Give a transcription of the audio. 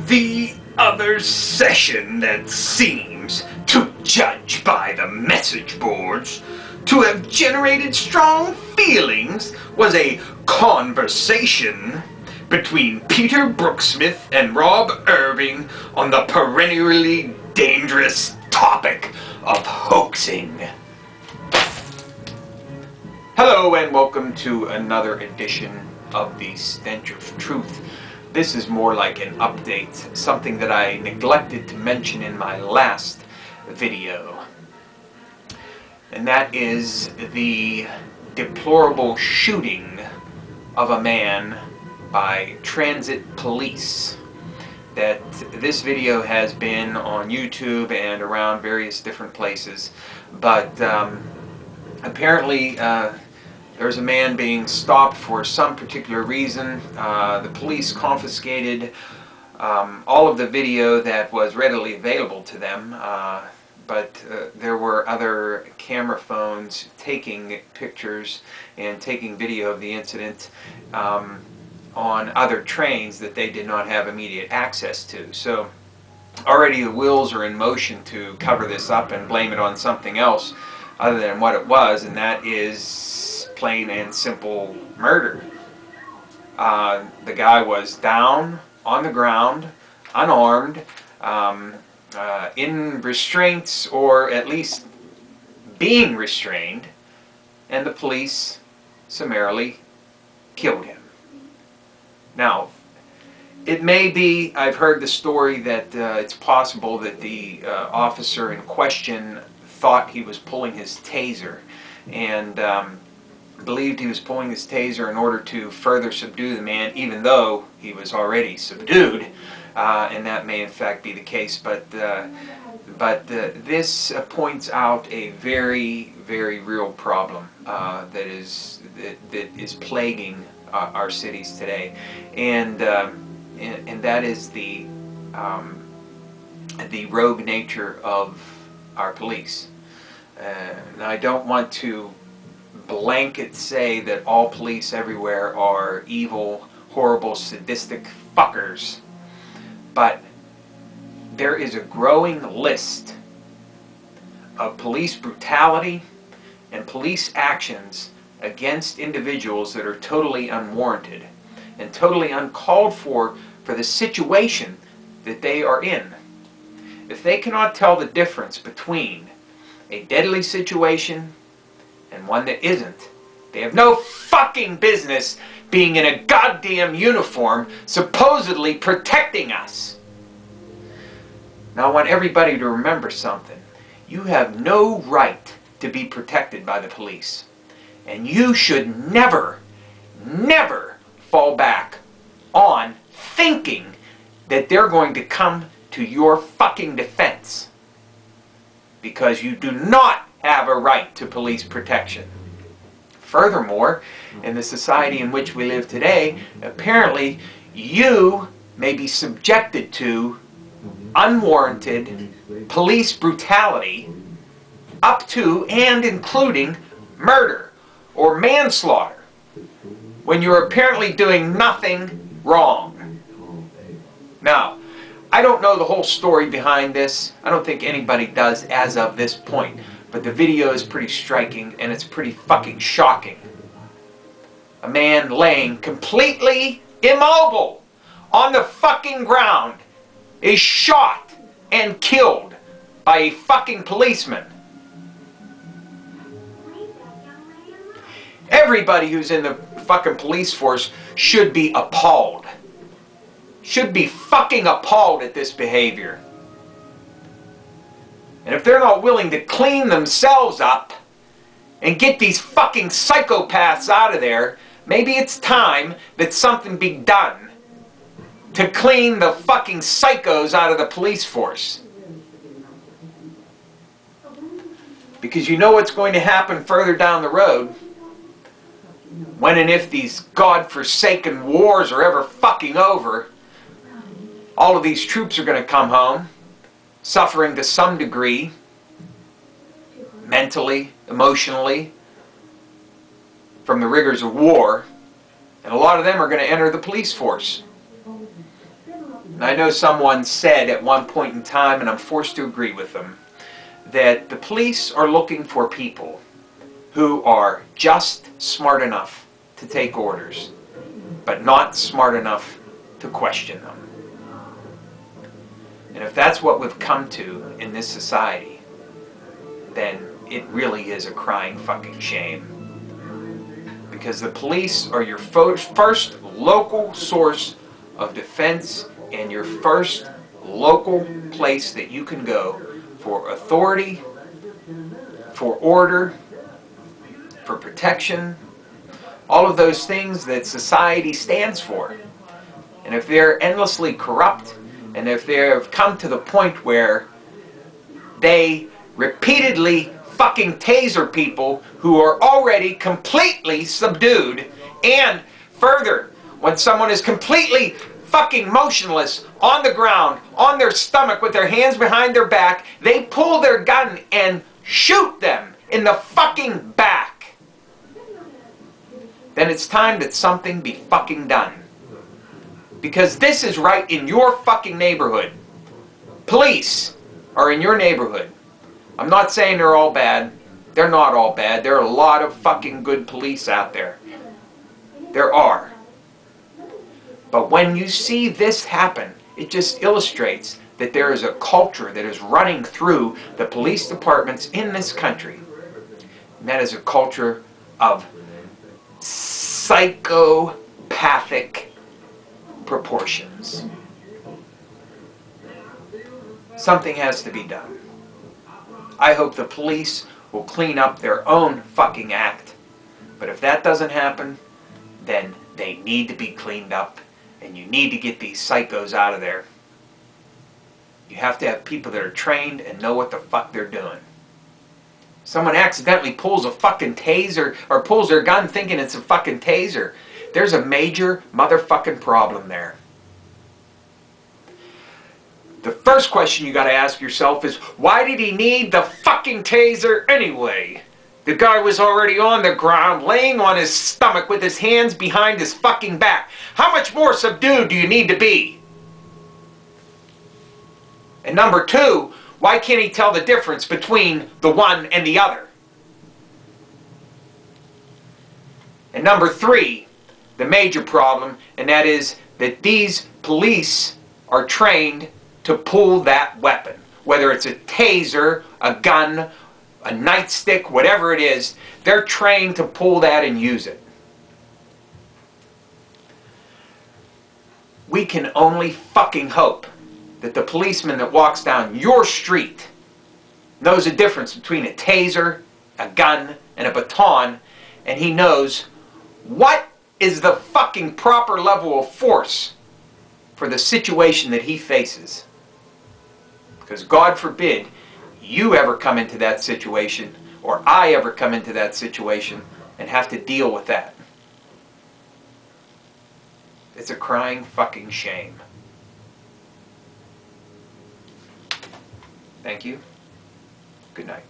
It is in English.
The other session that seems, to judge by the message boards, to have generated strong feelings was a conversation between Peter Brooksmith and Rob Irving on the perennially dangerous topic of hoaxing. Hello and welcome to another edition of the Stench of Truth. This is more like an update, something that I neglected to mention in my last video. And that is the deplorable shooting of a man by transit police. That this video has been on YouTube and around various different places, but apparently there's a man being stopped for some particular reason. The police confiscated all of the video that was readily available to them, but there were other camera phones taking pictures and taking video of the incident on other trains that they did not have immediate access to. So already the wheels are in motion to cover this up and blame it on something else other than what it was, and that is plain and simple murder. The guy was down on the ground, unarmed, in restraints, or at least being restrained, and the police summarily killed him. Now, it may be, I've heard the story that it's possible that the officer in question thought he was pulling his taser, and believed he was pulling his taser in order to further subdue the man, even though he was already subdued, and that may in fact be the case. But this points out a very, very real problem that is plaguing our cities today, and that is the rogue nature of our police. Now, I don't want to blanket say that all police everywhere are evil, horrible, sadistic fuckers, but there is a growing list of police brutality and police actions against individuals that are totally unwarranted and totally uncalled for the situation that they are in. If they cannot tell the difference between a deadly situation and one that isn't, they have no fucking business being in a goddamn uniform supposedly protecting us. Now, I want everybody to remember something. You have no right to be protected by the police. And you should never, never fall back on thinking that they're going to come to your fucking defense. Because you do not have a right to police protection. Furthermore, in the society in which we live today, apparently you may be subjected to unwarranted police brutality up to and including murder or manslaughter when you're apparently doing nothing wrong. Now, I don't know the whole story behind this. I don't think anybody does as of this point. But the video is pretty striking and it's pretty fucking shocking. A man laying completely immobile on the fucking ground is shot and killed by a fucking policeman. Everybody who's in the fucking police force should be appalled. Should be fucking appalled at this behavior. And if they're not willing to clean themselves up and get these fucking psychopaths out of there, maybe it's time that something be done to clean the fucking psychos out of the police force. Because you know what's going to happen further down the road. When and if these godforsaken wars are ever fucking over, all of these troops are going to come home, suffering to some degree, mentally, emotionally, from the rigors of war, and a lot of them are going to enter the police force. And I know someone said at one point in time, and I'm forced to agree with them, that the police are looking for people who are just smart enough to take orders, but not smart enough to question them. And if that's what we've come to in this society, then it really is a crying fucking shame. Because the police are your first local source of defense and your first local place that you can go for authority, for order, for protection, all of those things that society stands for. And if they're endlessly corrupt, and if they've come to the point where they repeatedly fucking taser people who are already completely subdued, and further, when someone is completely fucking motionless on the ground, on their stomach with their hands behind their back, they pull their gun and shoot them in the fucking back, then it's time that something be fucking done. Because this is right in your fucking neighborhood. Police are in your neighborhood. I'm not saying they're all bad. They're not all bad. There are a lot of fucking good police out there. There are. But when you see this happen, it just illustrates that there is a culture that is running through the police departments in this country. And that is a culture of psychopathic proportions. Something has to be done. I hope the police will clean up their own fucking act. But if that doesn't happen, then they need to be cleaned up, and you need to get these psychos out of there. You have to have people that are trained and know what the fuck they're doing. Someone accidentally pulls a fucking taser, or pulls their gun thinking it's a fucking taser. There's a major motherfucking problem there. The first question you gotta ask yourself is, why did he need the fucking taser anyway? The guy was already on the ground, laying on his stomach with his hands behind his fucking back. How much more subdued do you need to be? And number two, why can't he tell the difference between the one and the other? And number three, the major problem, and that is that these police are trained to pull that weapon. Whether it's a taser, a gun, a nightstick, whatever it is, they're trained to pull that and use it. We can only fucking hope that the policeman that walks down your street knows the difference between a taser, a gun, and a baton, and he knows what is the fucking proper level of force for the situation that he faces. Because God forbid you ever come into that situation, or I ever come into that situation and have to deal with that. It's a crying fucking shame. Thank you. Good night.